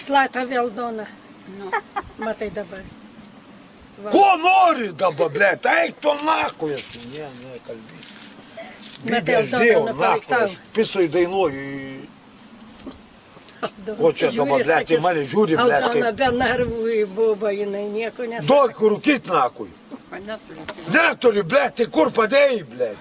Slata vėl Dona. Nu, matai dabar. Va. Ko nori dabar, blėt? Eik tu naku esu. Ne, kalbėk. Bibės dėjau naku, aš pisui dainuoju. Ko čia dabar, blėt, į mane žiūri, blėt. Aldona be narvų į bubą, jinai nieko nesako. Duok rūkyt nakui. Neturi, blėt, tai kur padėjai, blėt?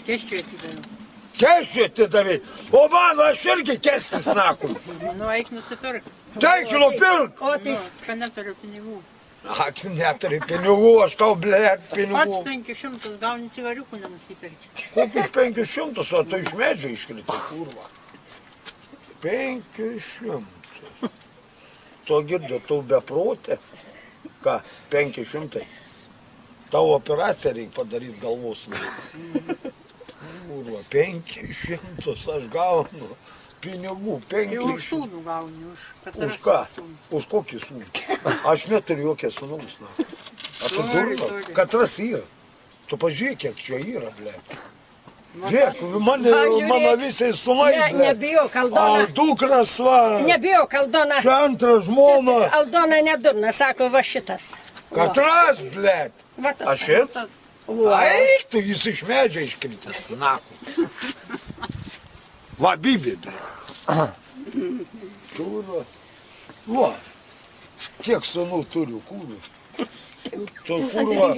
Keščiui atidavau. Keščiui atidavai. O mano, aš irgi kestis nakui. Nu, eik nusipirk. Eik nupirk. O tai... Ką neturiu pinigų. Ak, neturi pinigų, aš tau, blėt, pinigų. Pats 500 gauni cigariukų nenusipirkti. Kokius 500, o tu iš medžio iškritai, kurva. 500. Tu girdi, tu beprotė. Ką, 500. Tavo operaciją reikia padaryti galvos. Kurva, 500 aš gaunu. Pinigų, 500. Jau už sūnų gauni, už Už ką? Už kokį sūnų? Aš neturiu jokią sūnaus. A tu durna? Katras yra. Tu pažiūrėk, kiek čia yra, blėt. Žiūrėk, mano visai sūnai, blėt. Nebijok, Aldona. Dukras, va. Nebijok, Aldona. Čia antra žmona. Aldona nedurna, sako, va šitas. Katras, blėt. Va tas. A šitas? Eik, tu jis iš medžio iškritęs, naku. Va, Bibė, blėt. Kurva. Va. Kiek sūnų turiu, kurva. Čia kurva.